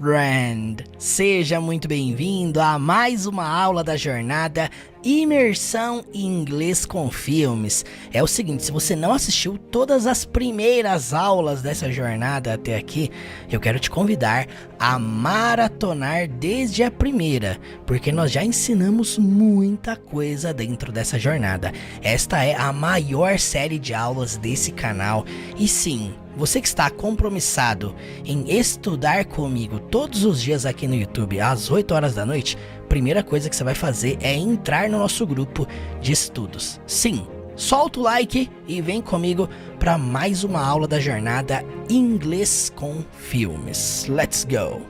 friend! Seja muito bem-vindo a mais uma aula da jornada Imersão em Inglês com Filmes. É o seguinte, se você não assistiu todas as primeiras aulas dessa jornada até aqui, eu quero te convidar a maratonar desde a primeira, porque nós já ensinamos muita coisa dentro dessa jornada. Esta é a maior série de aulas desse canal e sim, você que está compromissado em estudar comigo todos os dias aqui no YouTube às 8 horas da noite, a primeira coisa que você vai fazer é entrar no nosso grupo de estudos. Sim, solta o like e vem comigo para mais uma aula da jornada Inglês com Filmes. Let's go!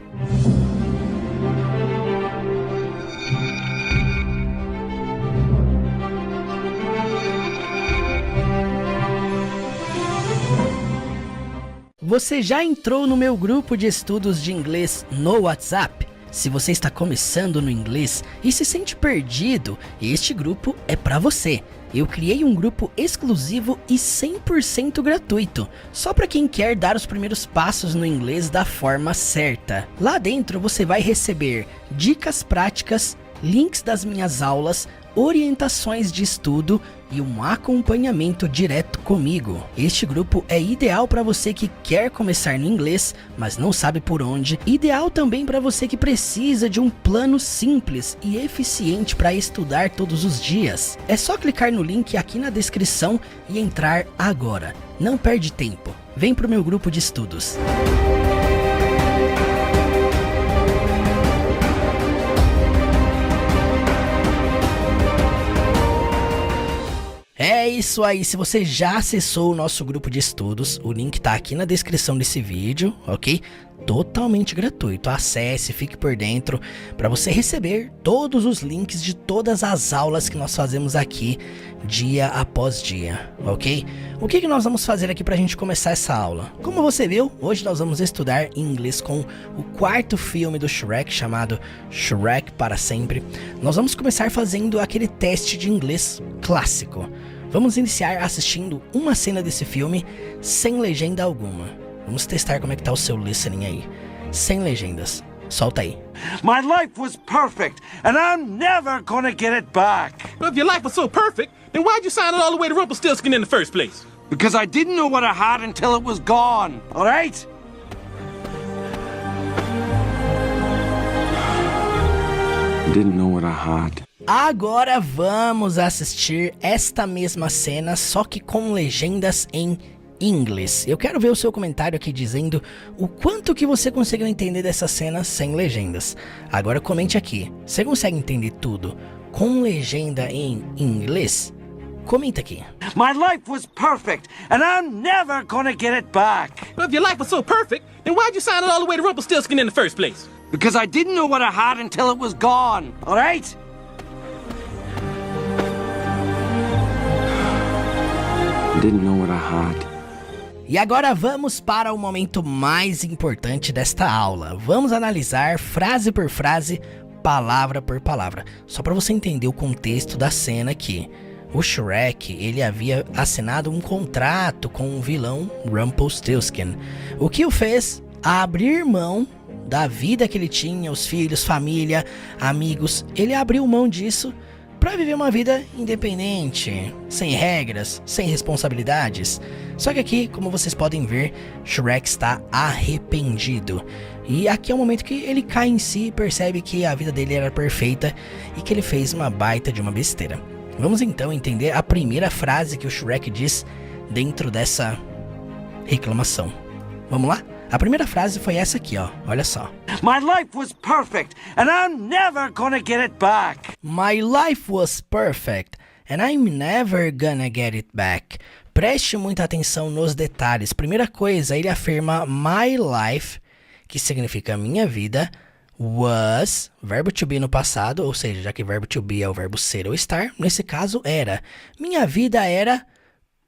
Você já entrou no meu grupo de estudos de inglês no WhatsApp? Se você está começando no inglês e se sente perdido, este grupo é para você. Eu criei um grupo exclusivo e 100% gratuito, só para quem quer dar os primeiros passos no inglês da forma certa. Lá dentro você vai receber dicas práticas, links das minhas aulas, orientações de estudo e um acompanhamento direto comigo. Este grupo é ideal para você que quer começar no inglês, mas não sabe por onde. Ideal também para você que precisa de um plano simples e eficiente para estudar todos os dias. É só clicar no link aqui na descrição e entrar agora. Não perde tempo. Vem pro meu grupo de estudos. É isso aí, se você já acessou o nosso grupo de estudos, o link tá aqui na descrição desse vídeo, ok? Totalmente gratuito, acesse, fique por dentro para você receber todos os links de todas as aulas que nós fazemos aqui dia após dia, ok? O que nós vamos fazer aqui pra gente começar essa aula? Como você viu, hoje nós vamos estudar inglês com o quarto filme do Shrek, chamado Shrek para Sempre. Nós vamos começar fazendo aquele teste de inglês clássico. Vamos iniciar assistindo uma cena desse filme sem legenda alguma. Vamos testar como é que tá o seu listening aí. Sem legendas. Solta aí. My life was perfect, and I'm never gonna get it back. Well, if your life was so perfect, then why'd you sign it all the way to Rumpelstiltskin in the first place? Because I didn't know what I had until it was gone, all right? I didn't know what I had. Agora vamos assistir esta mesma cena, só que com legendas em inglês. Eu quero ver o seu comentário aqui dizendo o quanto que você conseguiu entender dessa cena sem legendas. Agora comente aqui, você consegue entender tudo com legenda em inglês? Comenta aqui. My life was perfect, and I'm never gonna get it back. Well, if your life was so perfect, then why'd you sign it all the way to Rumpelstiltskin in the first place? Because I didn't know what I had until it was gone, all right? I didn't know what I had. E agora vamos para o momento mais importante desta aula. Vamos analisar frase por frase, palavra por palavra. Só para você entender o contexto da cena aqui. O Shrek, ele havia assinado um contrato com o vilão Rumpelstiltskin. O que o fez abrir mão da vida que ele tinha, os filhos, família, amigos. Ele abriu mão disso para viver uma vida independente, sem regras, sem responsabilidades. Só que aqui, como vocês podem ver, Shrek está arrependido. E aqui é o momento que ele cai em si e percebe que a vida dele era perfeita e que ele fez uma baita de uma besteira. Vamos então entender a primeira frase que o Shrek diz dentro dessa reclamação. Vamos lá? A primeira frase foi essa aqui, ó. Olha só. My life was perfect, and I'm never gonna get it back. My life was perfect, and I'm never gonna get it back. Preste muita atenção nos detalhes. Primeira coisa, ele afirma my life, que significa minha vida, was, verbo to be no passado, ou seja, já que verbo to be é o verbo ser ou estar, nesse caso era. Minha vida era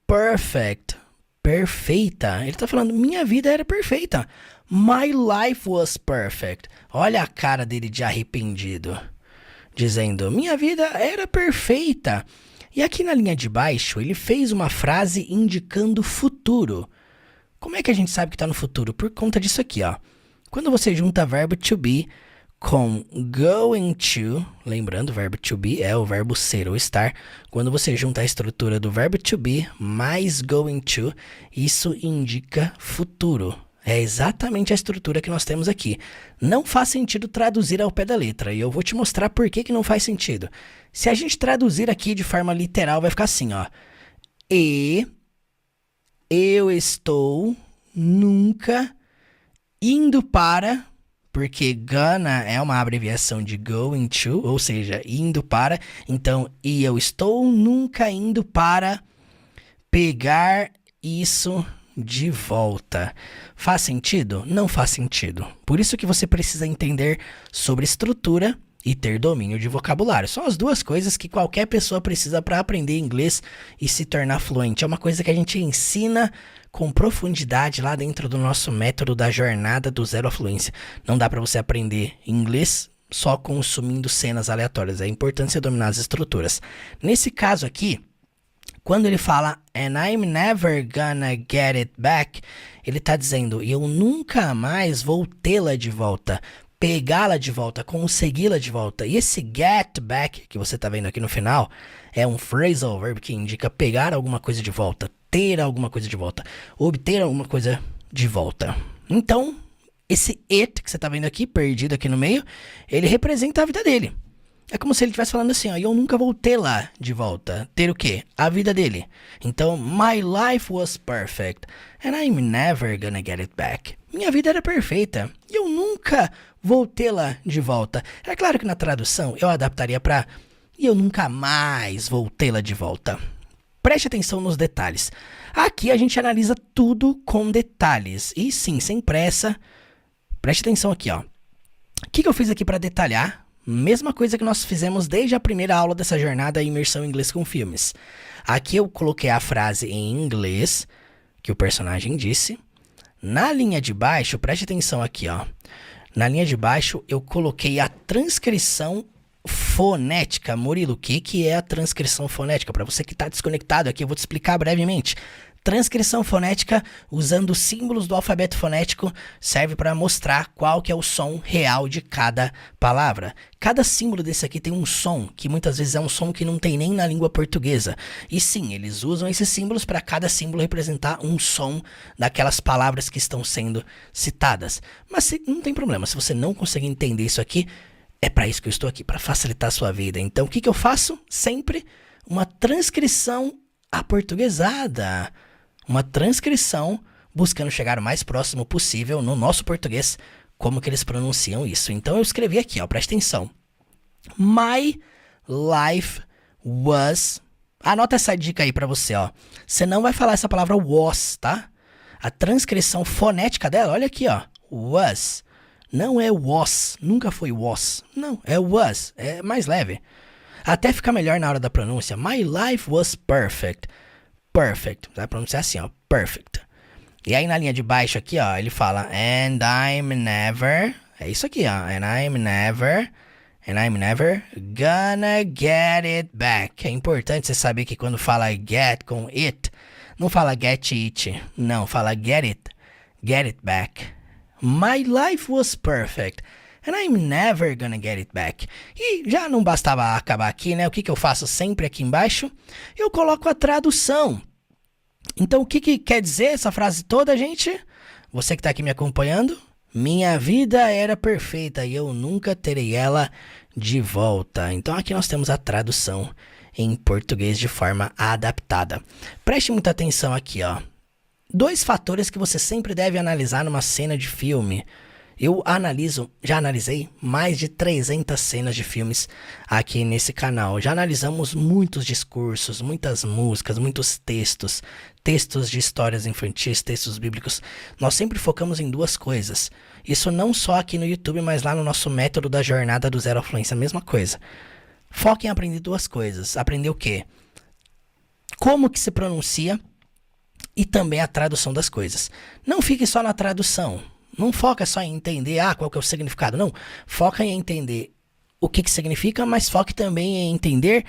perfect. Perfeita. Ele tá falando, minha vida era perfeita. My life was perfect. Olha a cara dele de arrependido. Dizendo, minha vida era perfeita. E aqui na linha de baixo, ele fez uma frase indicando futuro. Como é que a gente sabe que tá no futuro? Por conta disso aqui, ó. Quando você junta verbo to be com going to, lembrando, o verbo to be é o verbo ser ou estar. Quando você junta a estrutura do verbo to be mais going to, isso indica futuro. É exatamente a estrutura que nós temos aqui. Não faz sentido traduzir ao pé da letra, e eu vou te mostrar por que não faz sentido. Se a gente traduzir aqui de forma literal, vai ficar assim, ó. E eu estou nunca indo para, porque gonna é uma abreviação de going to, ou seja, indo para. Então, e eu estou nunca indo para pegar isso de volta. Faz sentido? Não faz sentido. Por isso que você precisa entender sobre estrutura e ter domínio de vocabulário. São as duas coisas que qualquer pessoa precisa para aprender inglês e se tornar fluente. É uma coisa que a gente ensina com profundidade lá dentro do nosso método da jornada do zero à fluência. Não dá para você aprender inglês só consumindo cenas aleatórias. É importante você dominar as estruturas. Nesse caso aqui, quando ele fala and I'm never gonna get it back, ele está dizendo eu nunca mais vou tê-la de volta, pegá-la de volta, consegui-la de volta. E esse get back que você está vendo aqui no final é um phrasal verb que indica pegar alguma coisa de volta, ter alguma coisa de volta, obter alguma coisa de volta. Então, esse it que você está vendo aqui, perdido aqui no meio, ele representa a vida dele. É como se ele estivesse falando assim, ó, eu nunca vou tê-la de volta. Ter o quê? A vida dele. Então, my life was perfect, and I'm never gonna get it back. Minha vida era perfeita, e eu nunca vou tê-la de volta. É claro que na tradução eu adaptaria para e eu nunca mais vou tê-la de volta. Preste atenção nos detalhes. Aqui a gente analisa tudo com detalhes. E sim, sem pressa. Preste atenção aqui, ó. O que eu fiz aqui para detalhar? Mesma coisa que nós fizemos desde a primeira aula dessa jornada Imersão em Inglês com Filmes. Aqui eu coloquei a frase em inglês que o personagem disse. Na linha de baixo, preste atenção aqui, ó. Na linha de baixo eu coloquei a transcrição fonética. Murilo, o que é a transcrição fonética? Para você que está desconectado aqui, eu vou te explicar brevemente. Transcrição fonética, usando símbolos do alfabeto fonético, serve para mostrar qual que é o som real de cada palavra. Cada símbolo desse aqui tem um som, que muitas vezes é um som que não tem nem na língua portuguesa. E sim, eles usam esses símbolos para cada símbolo representar um som daquelas palavras que estão sendo citadas. Mas não tem problema, se você não conseguir entender isso aqui, é para isso que eu estou aqui, para facilitar a sua vida. Então, o que eu faço? Sempre uma transcrição aportuguesada. Uma transcrição buscando chegar o mais próximo possível no nosso português, como que eles pronunciam isso. Então, eu escrevi aqui, ó, presta atenção. My life was... Anota essa dica aí para você, ó. Você não vai falar essa palavra was, tá? A transcrição fonética dela, olha aqui, ó. Was. Não é was, nunca foi was. Não, é was, é mais leve. Até fica melhor na hora da pronúncia. My life was perfect. Perfect, vai pronunciar assim, ó, perfect. E aí na linha de baixo aqui, ó, ele fala and I'm never, é isso aqui, ó, and I'm never gonna get it back. É importante você saber que quando fala get com it, não fala get it, não, fala get it back. My life was perfect, and I'm never gonna get it back. E já não bastava acabar aqui, né? O que eu faço sempre aqui embaixo? Eu coloco a tradução. Então, o que quer dizer essa frase toda, gente? Você que está aqui me acompanhando? Minha vida era perfeita e eu nunca terei ela de volta. Então, aqui nós temos a tradução em português de forma adaptada. Preste muita atenção aqui, ó. 2 fatores que você sempre deve analisar numa cena de filme. Eu já analisei mais de 300 cenas de filmes aqui nesse canal. Já analisamos muitos discursos, muitas músicas, muitos textos de histórias infantis, textos bíblicos. Nós sempre focamos em 2 coisas. Isso não só aqui no YouTube, mas lá no nosso método da jornada do zero à fluência, a mesma coisa. Foca em aprender 2 coisas. Aprender o quê? Como que se pronuncia e também a tradução das coisas. Não fique só na tradução. Não foca só em entender qual que é o significado, não. Foca em entender o que significa, mas foque também em entender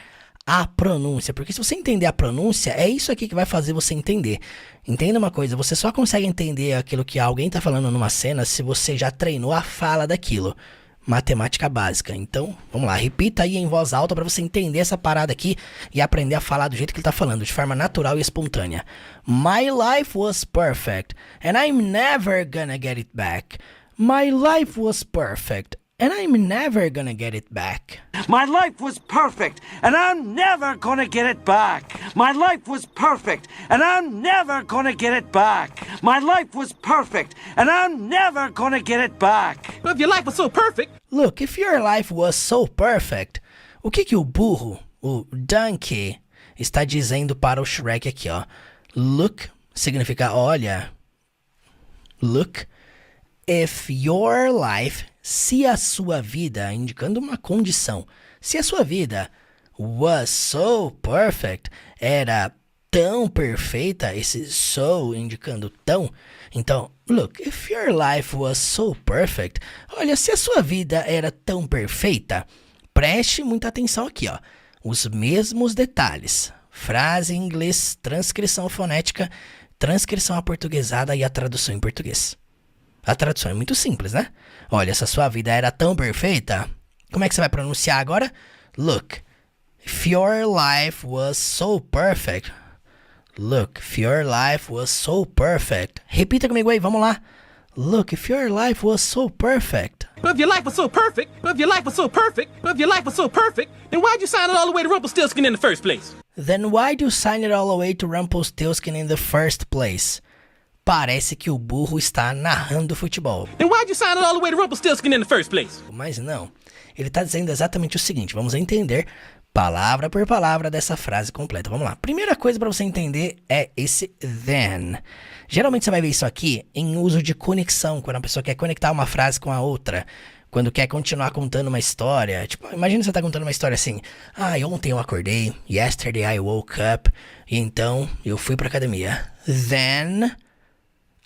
a pronúncia, porque se você entender a pronúncia, é isso aqui que vai fazer você entender. Entenda uma coisa, você só consegue entender aquilo que alguém tá falando numa cena se você já treinou a fala daquilo. Matemática básica. Então, vamos lá, repita aí em voz alta para você entender essa parada aqui e aprender a falar do jeito que ele tá falando, de forma natural e espontânea. My life was perfect, and I'm never gonna get it back. My life was perfect, and I'm never gonna get it back. My life was perfect, and I'm never gonna get it back. My life was perfect, and I'm never gonna get it back. My life was perfect, and I'm never gonna get it back. But if your life was so perfect, Look, if your life was so perfect, o que o burro, o donkey, está dizendo para o Shrek aqui, ó? Look significa olha. Look, if your life, se a sua vida, indicando uma condição, se a sua vida was so perfect, era tão perfeita, esse so indicando tão, então, look, if your life was so perfect, olha, se a sua vida era tão perfeita, preste muita atenção aqui, ó, os mesmos detalhes, frase em inglês, transcrição fonética, transcrição aportuguesada e a tradução em português. A tradução é muito simples, né? Olha, se a sua vida era tão perfeita, como é que você vai pronunciar agora? Look, if your life was so perfect. Look, if your life was so perfect. Repita comigo aí, vamos lá. Look, if your life was so perfect. but if your life was so perfect, but if your life was so perfect, but if your life was so perfect, then why'd you sign it all the way to Rumpelstiltskin in the first place? Then why'd you sign it all away to Rumpelstiltskin in the first place? Parece que o burro está narrando futebol. Then why'd you sign it all the way to Rumpelstiltskin in the first place? Mas não, ele está dizendo exatamente o seguinte, vamos entender palavra por palavra dessa frase completa. Vamos lá, primeira coisa para você entender é esse then. Geralmente você vai ver isso aqui em uso de conexão, quando a pessoa quer conectar uma frase com a outra, quando quer continuar contando uma história. Tipo, imagina você tá contando uma história assim, ontem eu acordei, yesterday I woke up, e então eu fui pra academia. Then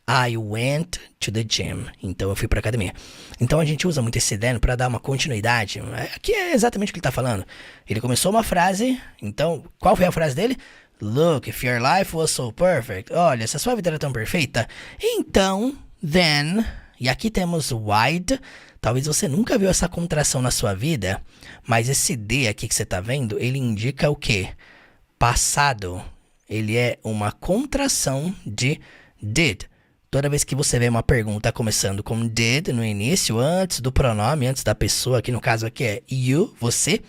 I went to the gym. Então eu fui pra academia. Então a gente usa muito esse then pra dar uma continuidade. Aqui é exatamente o que ele tá falando. Ele começou uma frase, então qual foi a frase dele? Look, if your life was so perfect. Olha, se a sua vida era tão perfeita. Então, then, e aqui temos wide. Talvez você nunca viu essa contração na sua vida, mas esse D aqui que você tá vendo, ele indica o quê? Passado. Ele é uma contração de did. Toda vez que você vê uma pergunta começando com did no início, antes do pronome, antes da pessoa, que no caso aqui é you, você,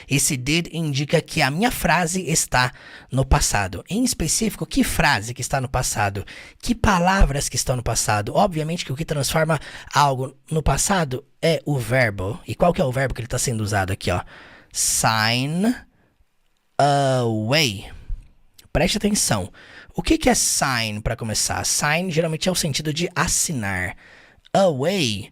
esse did indica que a minha frase está no passado. Em específico, que frase que está no passado? Que palavras que estão no passado? Obviamente que o que transforma algo no passado é o verbo. E qual que é o verbo que ele está sendo usado aqui, ó? Sign away. Preste atenção. O que é sign para começar? Sign geralmente é o sentido de assinar. Away,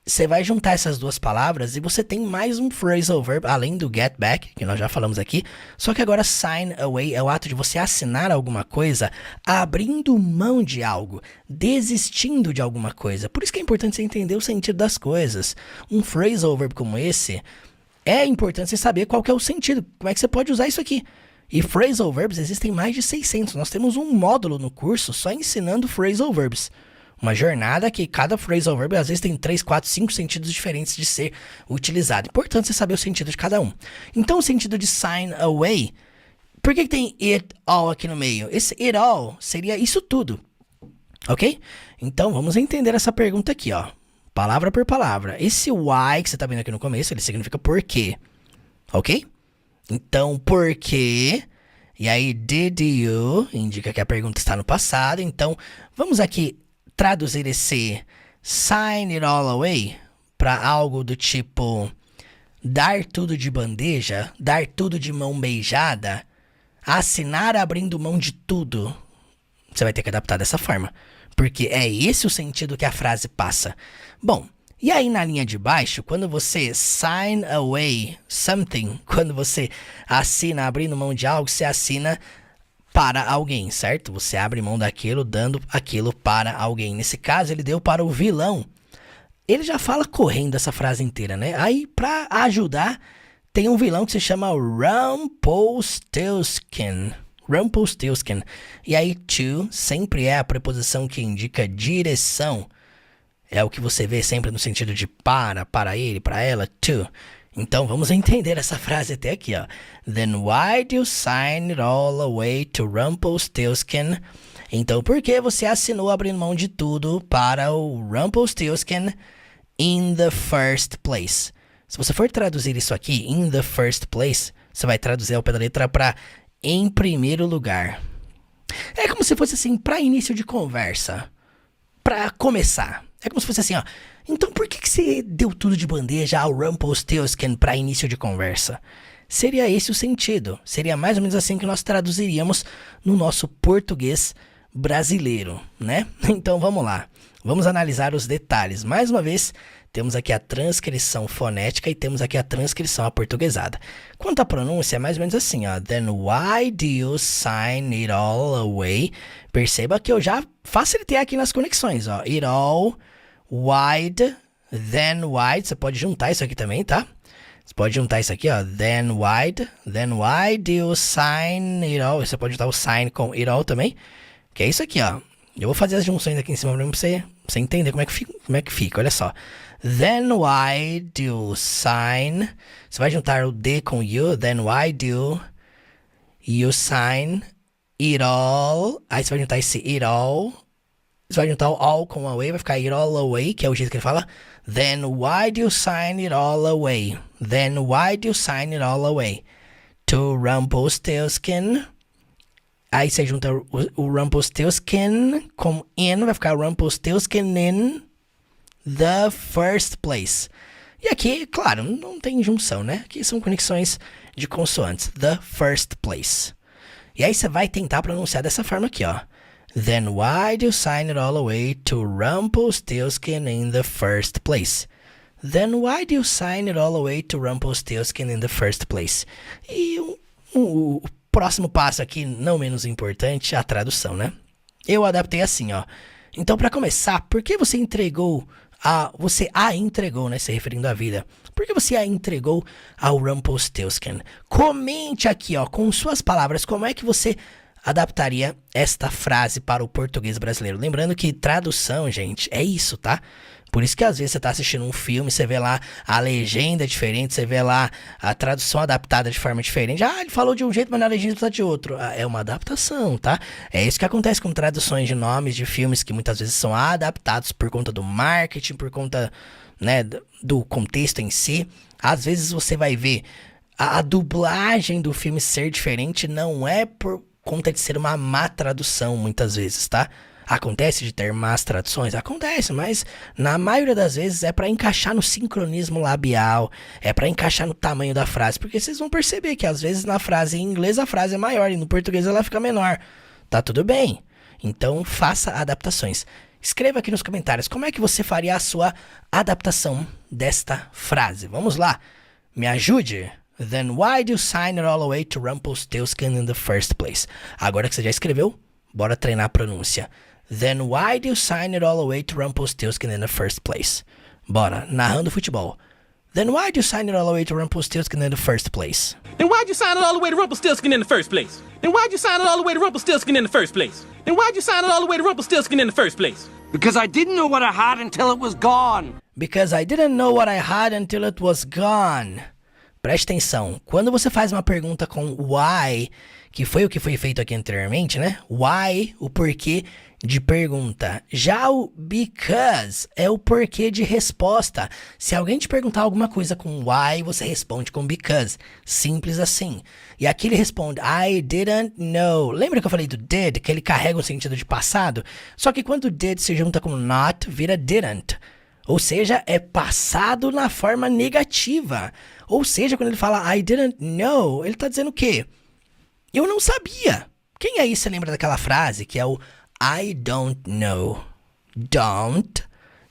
você vai juntar essas duas palavras e você tem mais um phrasal verb, além do get back, que nós já falamos aqui. Só que agora sign away é o ato de você assinar alguma coisa, abrindo mão de algo, desistindo de alguma coisa. Por isso que é importante você entender o sentido das coisas. Um phrasal verb como esse, é importante você saber qual que é o sentido, como é que você pode usar isso aqui. E phrasal verbs existem mais de 600. Nós temos um módulo no curso só ensinando phrasal verbs. Uma jornada que cada phrasal verb às vezes tem 3, 4, 5 sentidos diferentes de ser utilizado. Importante você saber o sentido de cada um. Então o sentido de sign away, por que tem it all aqui no meio? Esse it all seria isso tudo, ok? Então vamos entender essa pergunta aqui, ó. Palavra por palavra. Esse why que você está vendo aqui no começo, ele significa por quê, ok? Então, por quê? E aí, did you indica que a pergunta está no passado. Então, vamos aqui traduzir esse sign it all away para algo do tipo dar tudo de bandeja, dar tudo de mão beijada, assinar abrindo mão de tudo. Você vai ter que adaptar dessa forma, porque é esse o sentido que a frase passa. Bom, e aí na linha de baixo, quando você sign away something, quando você assina abrindo mão de algo, você assina para alguém, certo? Você abre mão daquilo, dando aquilo para alguém. Nesse caso, ele deu para o vilão. Ele já fala correndo essa frase inteira, né? Aí, para ajudar, tem um vilão que se chama Rumpelstiltskin. Rumpelstiltskin. E aí, to sempre é a preposição que indica direção. É o que você vê sempre no sentido de para ele, para ela, to. Então, vamos entender essa frase até aqui, ó. Then why do you sign it all away to Rumpelstiltskin? Então, por que você assinou abrindo mão de tudo para o Rumpelstiltskin in the first place? Se você for traduzir isso aqui, in the first place, você vai traduzir ao pé da letra para em primeiro lugar. É como se fosse assim, para início de conversa, para começar. É como se fosse assim, ó. Então por que você deu tudo de bandeja ao Rumpelstiltskin para início de conversa? Seria esse o sentido. Seria mais ou menos assim que nós traduziríamos no nosso português brasileiro, né? Então vamos lá. Vamos analisar os detalhes. Mais uma vez, temos aqui a transcrição fonética e temos aqui a transcrição aportuguesada. Quanto à pronúncia, é mais ou menos assim, ó. Then why do you sign it all away? Perceba que eu já facilitei aqui nas conexões, ó. It all, wide, then wide. Você pode juntar isso aqui também, tá? Você pode juntar isso aqui, ó. Then why do you sign it all? Você pode juntar o sign com it all também. Que é isso aqui, ó. Eu vou fazer as junções aqui em cima pra você entender como é que fica. Olha só. Then why do you sign... Você vai juntar o D com you. Then why do you sign it all? Aí você vai juntar esse it all. Você vai juntar o all com away. Vai ficar it all away, que é o jeito que ele fala. Then why do you sign it all away? Then why do you sign it all away? To Rumpelstiltskin... Aí você junta o Rumpelstiltskin com in, vai ficar Rumpelstiltskin in the first place. E aqui, claro, não tem junção, né? Aqui são conexões de consoantes. The first place. E aí você vai tentar pronunciar dessa forma aqui, ó. Then why do you sign it all away to Rumpelstiltskin in the first place? Then why do you sign it all away to Rumpelstiltskin in the first place? E o próximo passo aqui, não menos importante, a tradução, né? Eu adaptei assim, ó. Então, para começar, por que você entregou você a entregou, né? Se referindo à vida. Por que você a entregou ao Rumpelstiltskin? Comente aqui, ó, com suas palavras, como é que você adaptaria esta frase para o português brasileiro. Lembrando que tradução, gente, é isso, tá? Por isso que às vezes você tá assistindo um filme, você vê lá a legenda diferente, você vê lá a tradução adaptada de forma diferente. Ah, ele falou de um jeito, mas na legenda tá de outro. É uma adaptação, tá? É isso que acontece com traduções de nomes de filmes que muitas vezes são adaptados por conta do marketing, por conta, né, do contexto em si. Às vezes você vai ver a dublagem do filme ser diferente, não é por conta de ser uma má tradução, muitas vezes, tá? Acontece de ter más traduções? Acontece, mas na maioria das vezes é para encaixar no sincronismo labial, é para encaixar no tamanho da frase, porque vocês vão perceber que às vezes na frase em inglês a frase é maior e no português ela fica menor. Tá tudo bem? Então faça adaptações. Escreva aqui nos comentários como é que você faria a sua adaptação desta frase. Vamos lá, me ajude! Then why do you sign it all away to Rumpelstiltskin in the first place? Agora que você já escreveu, bora treinar a pronúncia. Then why do you sign it all away to Rumpelstiltskin in the first place? Bora, narrando futebol. Then why do you sign it all away to Rumpelstiltskin in the first place? Then why'd you sign it all the way to Rumpelstiltskin in the first place? Then why'd you sign it all the way to Rumpelstiltskin in the first place? Then why'd you sign it all the way to Rumpelstiltskin in the first place? Because I didn't know what I had until it was gone. Because I didn't know what I had until it was gone. Preste atenção, quando você faz uma pergunta com why, que foi o que foi feito aqui anteriormente, né? Why, o porquê de pergunta. Já o because é o porquê de resposta. Se alguém te perguntar alguma coisa com why, você responde com because. Simples assim. E aqui ele responde, I didn't know. Lembra que eu falei do did, que ele carrega o sentido de passado? Só que quando did se junta com not, vira didn't. Ou seja, é passado na forma negativa. Ou seja, quando ele fala I didn't know, ele tá dizendo o quê? Eu não sabia. Quem aí se lembra daquela frase que é o I don't know? Don't.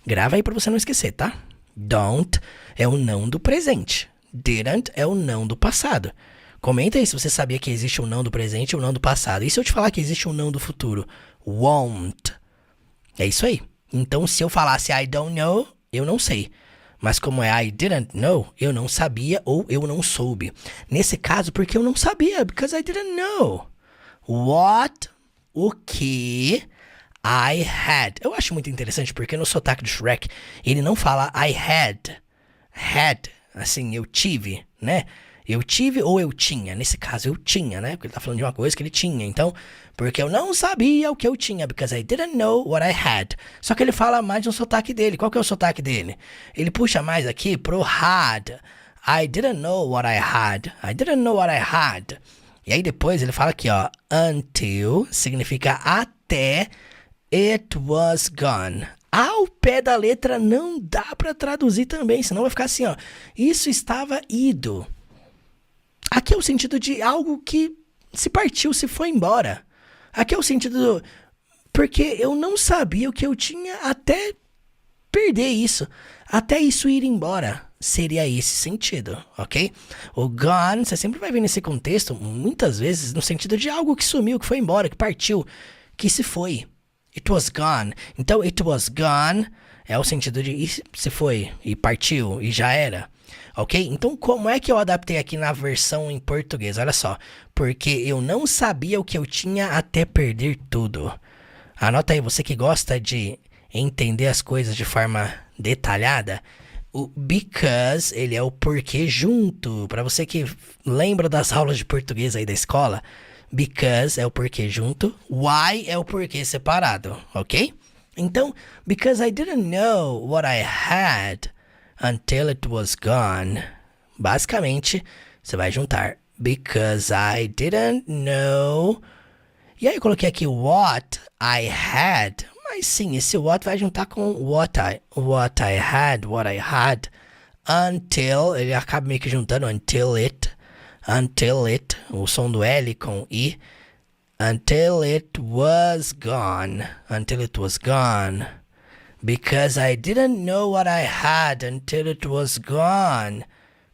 Grava aí pra você não esquecer, tá? Don't é o não do presente. Didn't é o não do passado. Comenta aí se você sabia que existe um não do presente e um não do passado. E se eu te falar que existe um não do futuro? Won't. É isso aí. Então, se eu falasse I don't know, eu não sei. Mas como é I didn't know, eu não sabia ou eu não soube. Nesse caso, porque eu não sabia, because I didn't know. What, o que I had. Eu acho muito interessante porque no sotaque do Shrek, ele não fala I had. Had, assim, eu tive, né? Eu tive ou eu tinha. Nesse caso, eu tinha, né? Porque ele tá falando de uma coisa que ele tinha. Então, porque eu não sabia o que eu tinha. Because I didn't know what I had. Só que ele fala mais no sotaque dele. Qual que é o sotaque dele? Ele puxa mais aqui pro had. I didn't know what I had. I didn't know what I had. E aí depois ele fala aqui, ó. Until significa até it was gone. Ao pé da letra não dá pra traduzir também. Senão vai ficar assim, ó. Isso estava ido. Aqui é o sentido de algo que se partiu, se foi embora. Aqui é o sentido do... Porque eu não sabia o que eu tinha até perder isso. Até isso ir embora. Seria esse sentido, ok? O gone, você sempre vai ver nesse contexto, muitas vezes, no sentido de algo que sumiu, que foi embora, que partiu, que se foi. It was gone. Então, it was gone é o sentido de se foi, e partiu, e já era. Ok? Então, como é que eu adaptei aqui na versão em português? Olha só. Porque eu não sabia o que eu tinha até perder tudo. Anota aí, você que gosta de entender as coisas de forma detalhada. O because, ele é o porquê junto. Para você que lembra das aulas de português aí da escola, because é o porquê junto. Why é o porquê separado. Ok? Então, because I didn't know what I had until it was gone. Basicamente, você vai juntar because I didn't know. E aí eu coloquei aqui what I had. Mas sim, esse what vai juntar com what I had, what I had. Until, ele acaba meio que juntando until it, o som do L com I. Until it was gone. Until it was gone. Because I didn't know what I had until it was gone.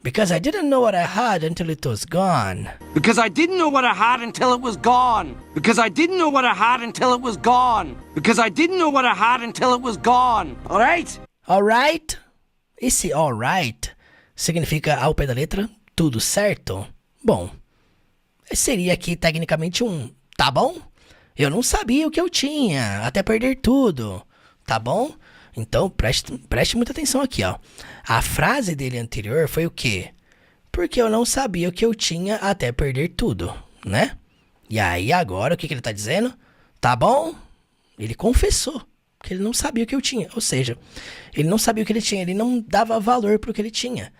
Because I didn't know what I had until it was gone. Because I didn't know what I had until it was gone. Because I didn't know what I had until it was gone. Because I didn't know what I had until it was gone. Alright? Alright? Esse alright significa ao pé da letra, tudo certo? Bom, seria aqui tecnicamente um tá bom? Eu não sabia o que eu tinha, até perder tudo. Tá bom? Então, preste muita atenção aqui, ó. A frase dele anterior foi o quê? Porque eu não sabia o que eu tinha até perder tudo, né? E aí, agora, o que ele tá dizendo? Tá bom? Ele confessou que ele não sabia o que eu tinha. Ou seja, ele não sabia o que ele tinha, ele não dava valor pro que ele tinha.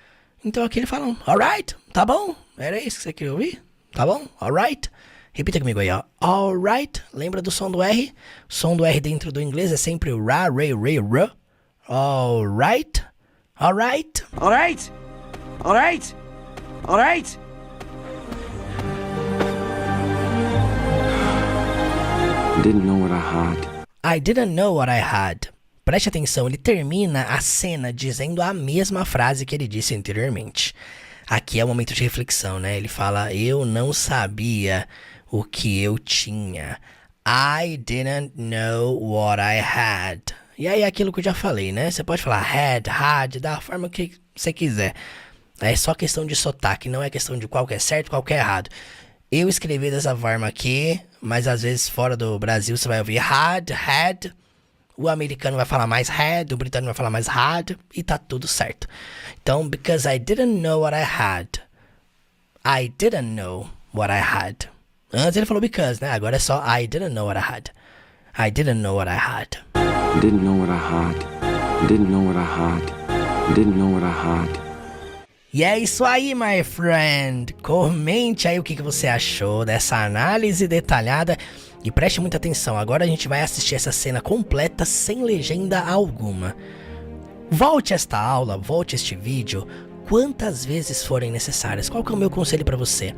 Então, aqui ele fala, alright, tá bom? Era isso que você queria ouvir? Tá bom? Alright? Repita comigo aí, ó. Alright. Lembra do som do R? O som do R dentro do inglês é sempre o ra, re, ra. Alright. Alright. Alright. Alright. Alright. I didn't know what I had. I didn't know what I had. Preste atenção, ele termina a cena dizendo a mesma frase que ele disse anteriormente. Aqui é o momento de reflexão, né? Ele fala, eu não sabia o que eu tinha. I didn't know what I had. E aí é aquilo que eu já falei, né? Você pode falar had, da forma que você quiser. É só questão de sotaque, não é questão de qual que é certo, qual que é errado. Eu escrevi dessa forma aqui, mas às vezes fora do Brasil você vai ouvir had. O americano vai falar mais had, o britânico vai falar mais had, e tá tudo certo. Então, because I didn't know what I had. I didn't know what I had. Antes ele falou because, né? Agora é só I didn't know what I had. I didn't know what I had. I didn't know what I had. I didn't know what I had. I didn't know what I had. E é isso aí, my friend. Comente aí o que você achou dessa análise detalhada. E preste muita atenção, agora a gente vai assistir essa cena completa sem legenda alguma. Volte esta aula, volte este vídeo quantas vezes forem necessárias. Qual que é o meu conselho para você?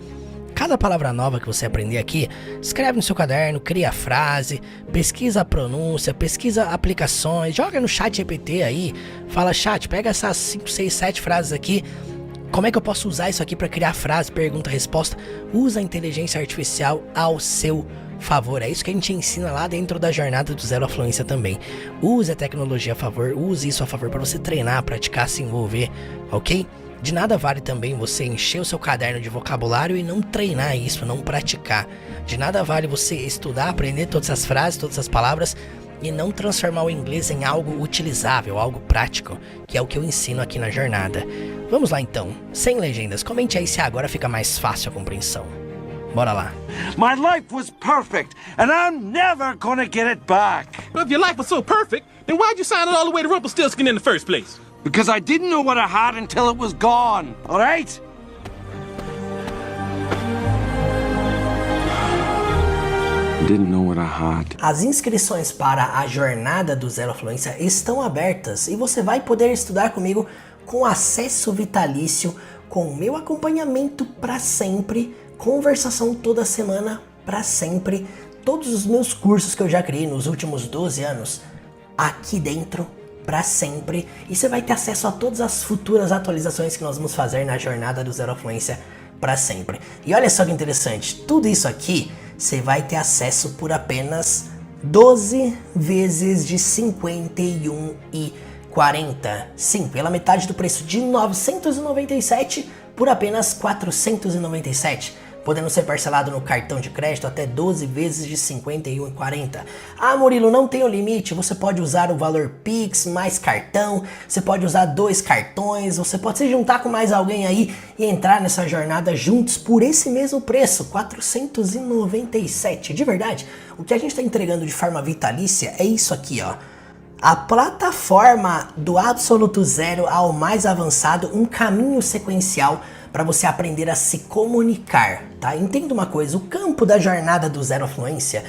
Cada palavra nova que você aprender aqui, escreve no seu caderno, cria a frase, pesquisa a pronúncia, pesquisa aplicações, joga no chat GPT aí, fala chat, pega essas 5, 6, 7 frases aqui, como é que eu posso usar isso aqui para criar frase, pergunta, resposta? Usa a inteligência artificial ao seu favor, é isso que a gente ensina lá dentro da jornada do Zero à Fluência também. Use a tecnologia a favor, use isso a favor para você treinar, praticar, se envolver, ok? De nada vale também você encher o seu caderno de vocabulário e não treinar isso, não praticar. De nada vale você estudar, aprender todas as frases, todas as palavras e não transformar o inglês em algo utilizável, algo prático, que é o que eu ensino aqui na jornada. Vamos lá então, sem legendas, comente aí se agora fica mais fácil a compreensão. Bora lá. My life was perfect, and I'm never gonna get it back. Well, if your life was so perfect, then why'd you sign it all the way to Rumpelstiltskin in the first place? Because I didn't know what I had until it was gone, alright? Didn't know what I had. As inscrições para a jornada do Zero à Fluência estão abertas e você vai poder estudar comigo com acesso vitalício, com o meu acompanhamento para sempre, conversação toda semana para sempre, todos os meus cursos que eu já criei nos últimos 12 anos aqui dentro para sempre, e você vai ter acesso a todas as futuras atualizações que nós vamos fazer na jornada do Zero à Fluência para sempre. E olha só que interessante, tudo isso aqui você vai ter acesso por apenas 12 vezes de 51,40. Sim, pela metade do preço de 997 por apenas 497. Podendo ser parcelado no cartão de crédito até 12 vezes de 51,40. Ah, Murilo, não tem o limite, você pode usar o valor Pix mais cartão, você pode usar 2 cartões, você pode se juntar com mais alguém aí e entrar nessa jornada juntos por esse mesmo preço, 497. De verdade, o que a gente está entregando de forma vitalícia é isso aqui, ó. A plataforma do absoluto zero ao mais avançado, um caminho sequencial para você aprender a se comunicar, tá? Entenda uma coisa, o campo da jornada do Zero à Fluência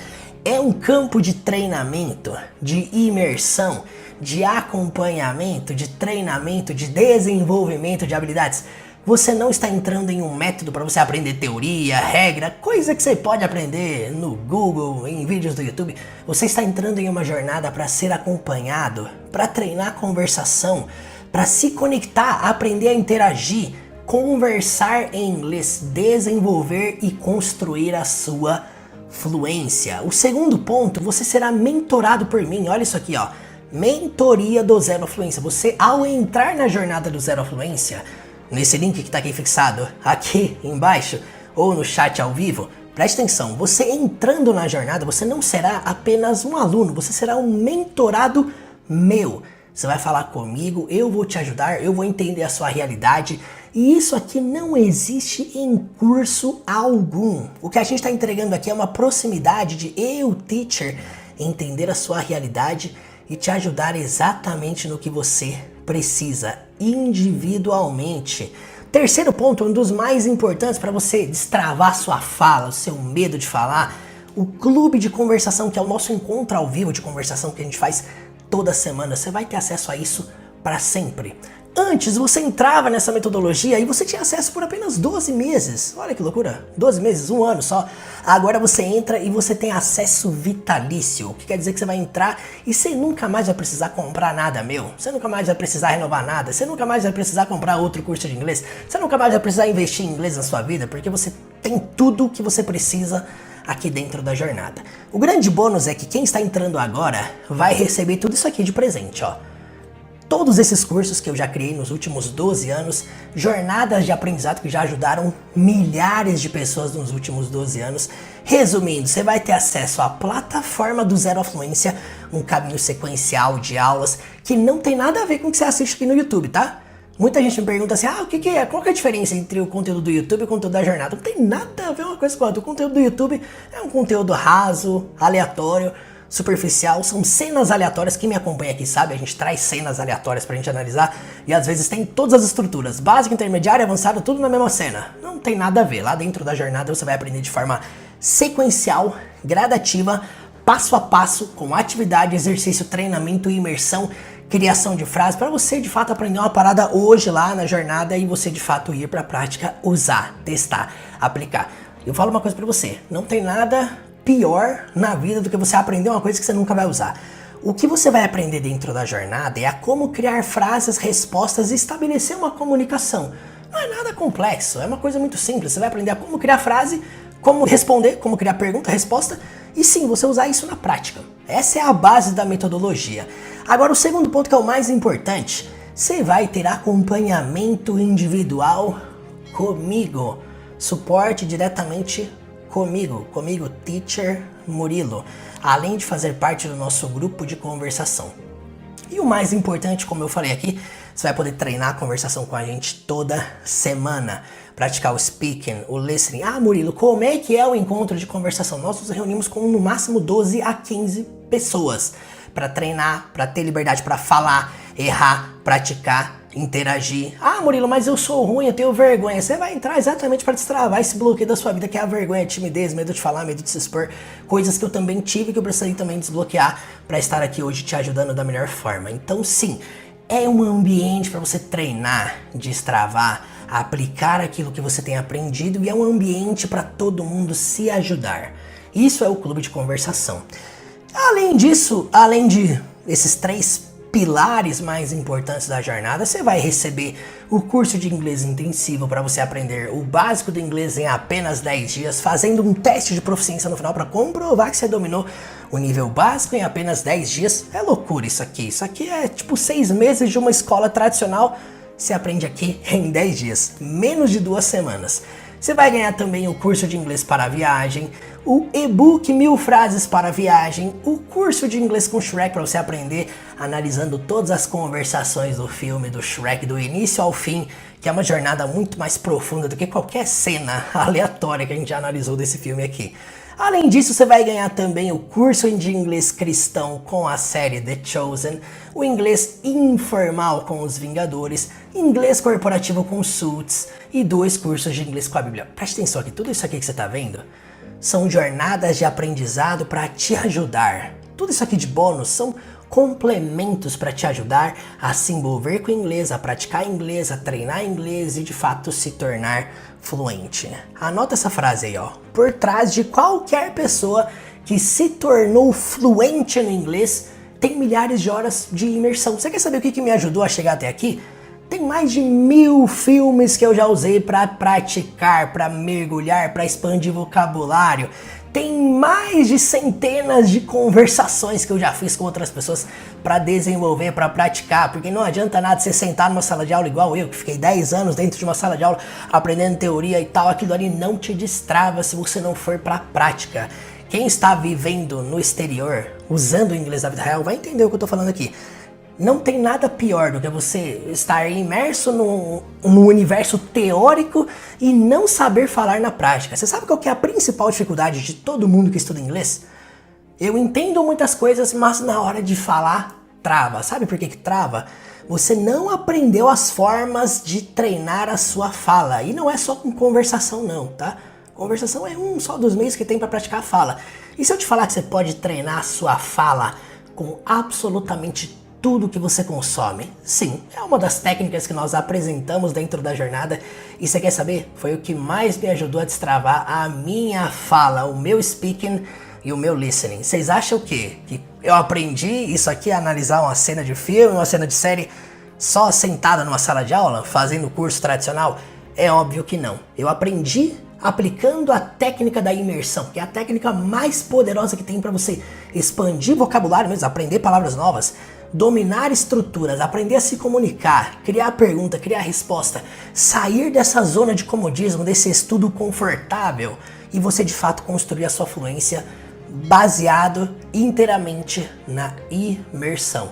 é um campo de treinamento, de imersão, de acompanhamento, de treinamento, de desenvolvimento de habilidades. Você não está entrando em um método para você aprender teoria, regra, coisa que você pode aprender no Google, em vídeos do YouTube. Você está entrando em uma jornada para ser acompanhado, para treinar conversação, para se conectar, aprender a interagir, conversar em inglês, desenvolver e construir a sua fluência. O segundo ponto, você será mentorado por mim. Olha isso aqui, ó. Mentoria do Zero à Fluência. Você, ao entrar na jornada do Zero à Fluência, nesse link que está aqui fixado, aqui embaixo, ou no chat ao vivo, preste atenção, você entrando na jornada, você não será apenas um aluno, você será um mentorado meu. Você vai falar comigo, eu vou te ajudar, eu vou entender a sua realidade. E isso aqui não existe em curso algum. O que a gente está entregando aqui é uma proximidade de eu, teacher, entender a sua realidade e te ajudar exatamente no que você precisa, individualmente. Terceiro ponto, um dos mais importantes para você destravar sua fala, o seu medo de falar, o clube de conversação, que é o nosso encontro ao vivo de conversação que a gente faz toda semana. Você vai ter acesso a isso para sempre. Antes você entrava nessa metodologia e você tinha acesso por apenas 12 meses. Olha que loucura, 12 meses, um ano só. Agora você entra e você tem acesso vitalício, o que quer dizer que você vai entrar e você nunca mais vai precisar comprar nada meu. Você nunca mais vai precisar renovar nada, você nunca mais vai precisar comprar outro curso de inglês, você nunca mais vai precisar investir em inglês na sua vida, porque você tem tudo que você precisa aqui dentro da jornada. O grande bônus é que quem está entrando agora vai receber tudo isso aqui de presente, ó. Todos esses cursos que eu já criei nos últimos 12 anos, jornadas de aprendizado que já ajudaram milhares de pessoas nos últimos 12 anos. Resumindo, você vai ter acesso à plataforma do Zero à Fluência, um caminho sequencial de aulas que não tem nada a ver com o que você assiste aqui no YouTube, tá? Muita gente me pergunta assim, o que é? Qual que é a diferença entre o conteúdo do YouTube e o conteúdo da jornada? Não tem nada a ver uma coisa com a outra. O conteúdo do YouTube é um conteúdo raso, aleatório, superficial, são cenas aleatórias. Quem me acompanha aqui sabe, a gente traz cenas aleatórias pra gente analisar e às vezes tem todas as estruturas, básica, intermediária, avançada, tudo na mesma cena. Não tem nada a ver, lá dentro da jornada você vai aprender de forma sequencial, gradativa, passo a passo, com atividade, exercício, treinamento e imersão, criação de frases, para você de fato aprender uma parada hoje lá na jornada e você de fato ir pra prática, usar, testar, aplicar. Eu falo uma coisa pra você, não tem nada pior na vida do que você aprender uma coisa que você nunca vai usar. O que você vai aprender dentro da jornada é a como criar frases, respostas e estabelecer uma comunicação. Não é nada complexo, é uma coisa muito simples. Você vai aprender a como criar frase, como responder, como criar pergunta, resposta, e sim, você usar isso na prática. Essa é a base da metodologia. Agora, o segundo ponto, que é o mais importante, você vai ter acompanhamento individual comigo. Suporte diretamente comigo, Teacher Murilo, além de fazer parte do nosso grupo de conversação. E o mais importante, como eu falei aqui, você vai poder treinar a conversação com a gente toda semana, praticar o speaking, o listening. Ah, Murilo, como é que é o encontro de conversação? Nós nos reunimos com no máximo 12 a 15 pessoas para treinar, para ter liberdade para falar, errar, praticar, interagir. Ah, Murilo, mas eu sou ruim, eu tenho vergonha. Você vai entrar exatamente para destravar esse bloqueio da sua vida, que é a vergonha, a timidez, medo de falar, medo de se expor. Coisas que eu também tive, que eu precisaria também desbloquear para estar aqui hoje te ajudando da melhor forma. Então sim, é um ambiente para você treinar, destravar, aplicar aquilo que você tem aprendido, e é um ambiente para todo mundo se ajudar. Isso é o clube de conversação. Além disso, além de esses 3 pilares mais importantes da jornada, você vai receber o curso de inglês intensivo para você aprender o básico do inglês em apenas 10 dias, fazendo um teste de proficiência no final para comprovar que você dominou o nível básico em apenas 10 dias. É loucura isso aqui. Isso aqui é tipo 6 meses de uma escola tradicional. Você aprende aqui em 10 dias, menos de 2 semanas. Você vai ganhar também o curso de inglês para viagem, o e-book 1000 frases para viagem, o curso de inglês com Shrek para você aprender analisando todas as conversações do filme do Shrek do início ao fim, que é uma jornada muito mais profunda do que qualquer cena aleatória que a gente já analisou desse filme aqui. Além disso, você vai ganhar também o curso de inglês cristão com a série The Chosen, o inglês informal com os Vingadores, inglês corporativo com Suits e 2 cursos de inglês com a Bíblia. Preste atenção aqui, tudo isso aqui que você está vendo são jornadas de aprendizado para te ajudar. Tudo isso aqui de bônus são complementos para te ajudar a se envolver com o inglês, a praticar inglês, a treinar inglês e de fato se tornar fluente. Anota essa frase aí, ó. Por trás de qualquer pessoa que se tornou fluente no inglês, tem milhares de horas de imersão. Você quer saber o que me ajudou a chegar até aqui? Tem mais de 1000 filmes que eu já usei para praticar, para mergulhar, para expandir vocabulário. Tem mais de centenas de conversações que eu já fiz com outras pessoas para desenvolver, para praticar, porque não adianta nada você sentar numa sala de aula igual eu, que fiquei 10 anos dentro de uma sala de aula aprendendo teoria e tal, aquilo ali não te destrava se você não for para a prática. Quem está vivendo no exterior, usando o inglês da vida real, vai entender o que eu tô falando aqui. Não tem nada pior do que você estar imerso no universo teórico e não saber falar na prática. Você sabe qual que é a principal dificuldade de todo mundo que estuda inglês? Eu entendo muitas coisas, mas na hora de falar, trava. Sabe por que trava? Você não aprendeu as formas de treinar a sua fala. E não é só com conversação não, tá? Conversação é um só dos meios que tem para praticar a fala. E se eu te falar que você pode treinar a sua fala com absolutamente tudo que você consome? Sim, é uma das técnicas que nós apresentamos dentro da jornada. E você quer saber? Foi o que mais me ajudou a destravar a minha fala, o meu speaking e o meu listening. Vocês acham o quê? Que eu aprendi isso aqui a analisar uma cena de filme, uma cena de série só sentada numa sala de aula, fazendo curso tradicional? É óbvio que não. Eu aprendi aplicando a técnica da imersão, que é a técnica mais poderosa que tem para você expandir vocabulário mesmo, aprender palavras novas, dominar estruturas, aprender a se comunicar, criar pergunta, criar resposta, sair dessa zona de comodismo, desse estudo confortável e você de fato construir a sua fluência baseado inteiramente na imersão.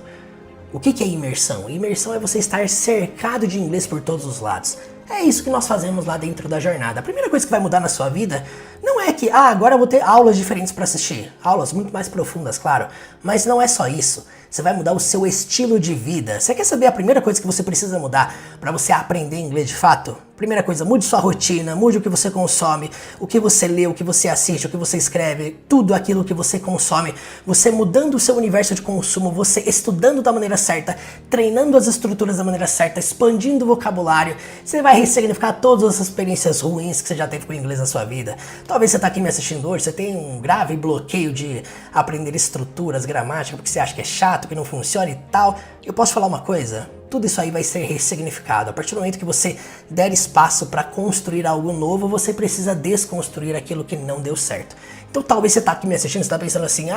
O que é imersão? Imersão é você estar cercado de inglês por todos os lados. É isso que nós fazemos lá dentro da jornada. A primeira coisa que vai mudar na sua vida não é que, agora eu vou ter aulas diferentes para assistir. Aulas muito mais profundas, claro. Mas não é só isso. Você vai mudar o seu estilo de vida. Você quer saber a primeira coisa que você precisa mudar para você aprender inglês de fato? Primeira coisa, mude sua rotina, mude o que você consome, o que você lê, o que você assiste, o que você escreve, tudo aquilo que você consome. Você mudando o seu universo de consumo, você estudando da maneira certa, treinando as estruturas da maneira certa, expandindo o vocabulário, você vai ressignificar todas as experiências ruins que você já teve com o inglês na sua vida. Talvez você está aqui me assistindo hoje, você tem um grave bloqueio de aprender estruturas, gramática, porque você acha que é chato, chato, que não funciona e tal. Eu posso falar uma coisa? Tudo isso aí vai ser ressignificado. A partir do momento que você der espaço para construir algo novo, você precisa desconstruir aquilo que não deu certo. Então talvez você tá aqui me assistindo, você tá pensando assim,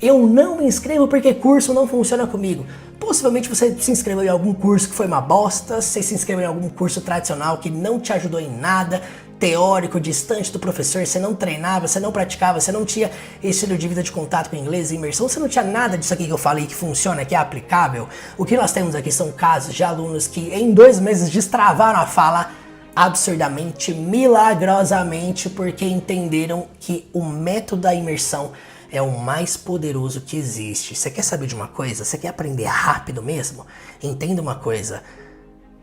eu não me inscrevo porque curso não funciona comigo. Possivelmente você se inscreveu em algum curso que foi uma bosta, você se inscreveu em algum curso tradicional que não te ajudou em nada, teórico, distante do professor, você não treinava, você não praticava, você não tinha estilo de vida de contato com inglês e imersão, você não tinha nada disso aqui que eu falei que funciona, que é aplicável. O que nós temos aqui são casos de alunos que em 2 meses destravaram a fala absurdamente, milagrosamente, porque entenderam que o método da imersão é o mais poderoso que existe. Você quer saber de uma coisa? Você quer aprender rápido mesmo? Entenda uma coisa.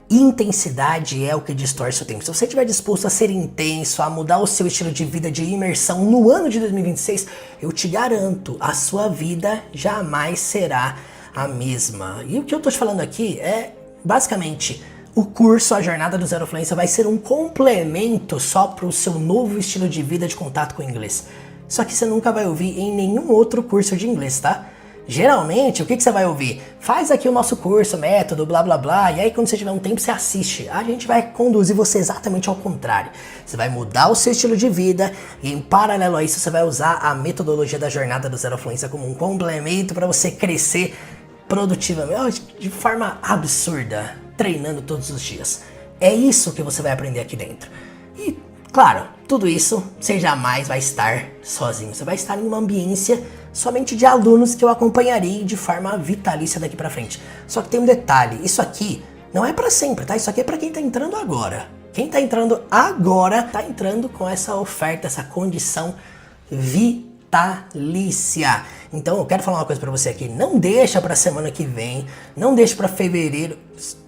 Intensidade é o que distorce o tempo. Se você estiver disposto a ser intenso, a mudar o seu estilo de vida de imersão no ano de 2026, eu te garanto, a sua vida jamais será a mesma. E o que eu tô te falando aqui é, basicamente, o curso A Jornada do Zero Fluência vai ser um complemento só para o seu novo estilo de vida de contato com o inglês. Só que você nunca vai ouvir em nenhum outro curso de inglês, tá? Geralmente, o que você vai ouvir? Faz aqui o nosso curso, método, blá blá blá, e aí quando você tiver um tempo você assiste. A gente vai conduzir você exatamente ao contrário. Você vai mudar o seu estilo de vida e em paralelo a isso você vai usar a metodologia da Jornada do Zero Fluência como um complemento para você crescer produtivamente, de forma absurda, treinando todos os dias. É isso que você vai aprender aqui dentro. E, claro, tudo isso você jamais vai estar sozinho. Você vai estar em uma ambiência somente de alunos que eu acompanharei de forma vitalícia daqui pra frente. Só que tem um detalhe, isso aqui não é pra sempre, tá? Isso aqui é pra quem tá entrando agora. Quem tá entrando agora tá entrando com essa oferta, essa condição vitalícia. Então eu quero falar uma coisa pra você aqui, não deixa pra semana que vem, não deixa pra fevereiro.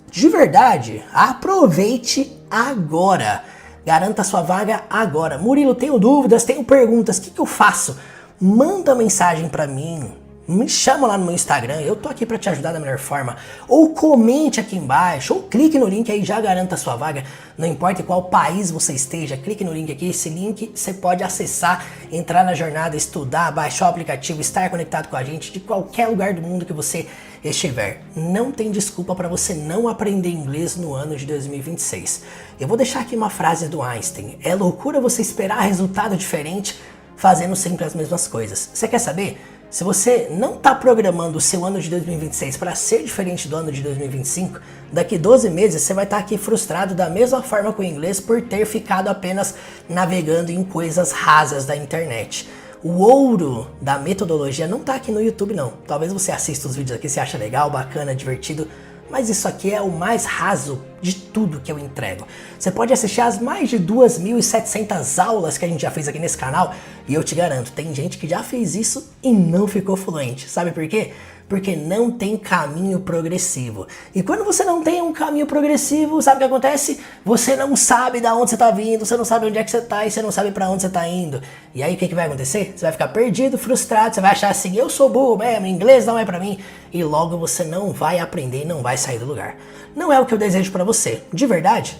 De verdade, aproveite agora. Garanta sua vaga agora. Murilo, tenho dúvidas, tenho perguntas, o que eu faço? Manda mensagem pra mim, me chama lá no meu Instagram, eu tô aqui pra te ajudar da melhor forma. Ou comente aqui embaixo, ou clique no link aí, já garanta a sua vaga. Não importa em qual país você esteja, clique no link aqui, esse link você pode acessar, entrar na jornada, estudar, baixar o aplicativo, estar conectado com a gente de qualquer lugar do mundo que você estiver. Não tem desculpa para você não aprender inglês no ano de 2026. Eu vou deixar aqui uma frase do Einstein, é loucura você esperar resultado diferente fazendo sempre as mesmas coisas. Você quer saber? Se você não está programando o seu ano de 2026 para ser diferente do ano de 2025, daqui 12 meses você vai estar aqui frustrado da mesma forma com o inglês por ter ficado apenas navegando em coisas rasas da internet. O ouro da metodologia não está aqui no YouTube não. Talvez você assista os vídeos aqui, você acha legal, bacana, divertido, mas isso aqui é o mais raso de tudo que eu entrego. Você pode assistir as mais de 2.700 aulas que a gente já fez aqui nesse canal e eu te garanto, tem gente que já fez isso e não ficou fluente. Sabe por quê? Porque não tem caminho progressivo. E quando você não tem um caminho progressivo, sabe o que acontece? Você não sabe de onde você está vindo, você não sabe onde é que você está e você não sabe para onde você está indo. E aí o que vai acontecer? Você vai ficar perdido, frustrado, você vai achar assim, eu sou burro mesmo, inglês não é para mim. E logo você não vai aprender e não vai sair do lugar. Não é o que eu desejo para você. De verdade,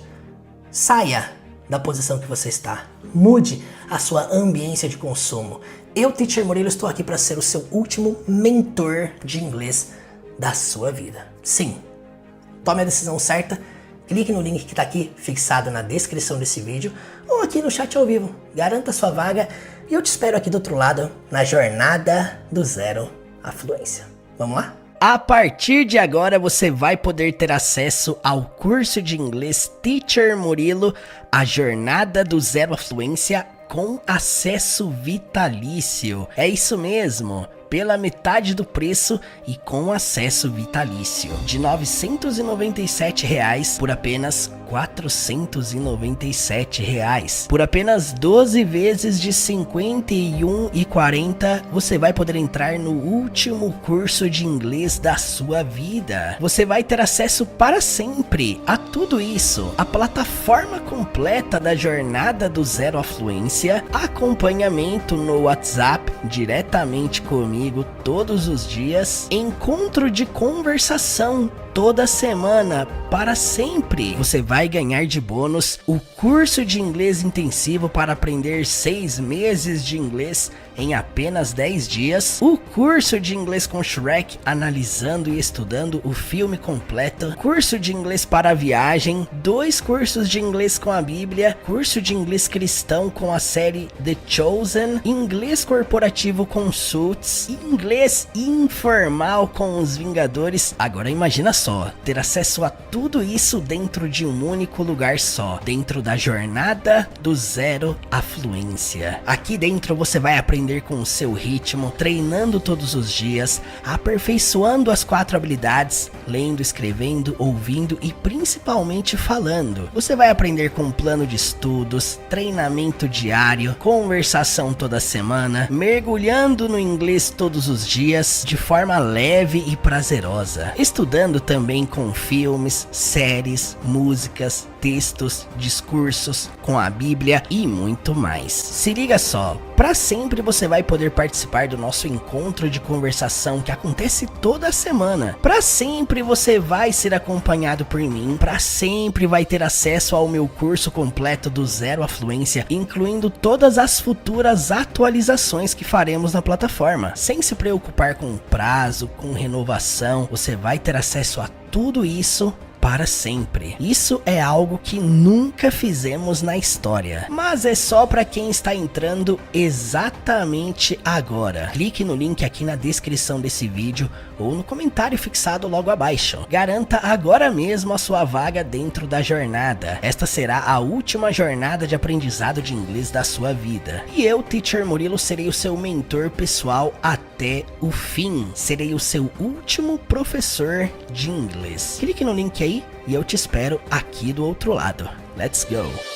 saia da posição que você está. Mude a sua ambiência de consumo. Eu, Teacher Murilo, estou aqui para ser o seu último mentor de inglês da sua vida. Sim, tome a decisão certa, clique no link que está aqui fixado na descrição desse vídeo ou aqui no chat ao vivo. Garanta sua vaga e eu te espero aqui do outro lado na jornada do Zero à Fluência. Vamos lá? A partir de agora você vai poder ter acesso ao curso de inglês Teacher Murilo, a jornada do Zero à Fluência com acesso vitalício. É isso mesmo, pela metade do preço e com acesso vitalício. De R$ 997 por apenas R$ 497. Por apenas 12 vezes de R$ 51,40 você vai poder entrar no último curso de inglês da sua vida. Você vai ter acesso para sempre a tudo isso, a plataforma completa da jornada do Zero à Fluência, acompanhamento no WhatsApp diretamente comigo todos os dias, encontro de conversação toda semana para sempre. Você vai ganhar de bônus o curso de inglês intensivo para aprender 6 meses de inglês em apenas 10 dias, o curso de inglês com Shrek, analisando e estudando o filme completo, curso de inglês para a viagem, 2 cursos de inglês com a Bíblia, curso de inglês cristão com a série The Chosen, inglês corporativo com Suits, inglês informal com os Vingadores. Agora imagina só, ter acesso a tudo isso dentro de um único lugar só, dentro da jornada do zero à fluência. Aqui dentro você vai aprender com o seu ritmo, treinando todos os dias, aperfeiçoando as 4 habilidades, lendo, escrevendo, ouvindo e principalmente falando. Você vai aprender com um plano de estudos, treinamento diário, conversação toda semana, mergulhando no inglês todos os dias de forma leve e prazerosa, estudando também com filmes, séries, músicas, textos, discursos, com a Bíblia e muito mais. Se liga só, para sempre você vai poder participar do nosso encontro de conversação que acontece toda semana. Para sempre você vai ser acompanhado por mim, para sempre vai ter acesso ao meu curso completo do zero à fluência, incluindo todas as futuras atualizações que faremos na plataforma. Sem se preocupar com prazo, com renovação, você vai ter acesso a tudo isso para sempre. Isso é algo que nunca fizemos na história, mas é só para quem está entrando exatamente agora. Clique no link aqui na descrição desse vídeo ou no comentário fixado logo abaixo. Garanta agora mesmo a sua vaga dentro da jornada. Esta será a última jornada de aprendizado de inglês da sua vida. E eu, Teacher Murilo, serei o seu mentor pessoal até o fim. Serei o seu último professor de inglês. Clique no link aí e eu te espero aqui do outro lado. Let's go!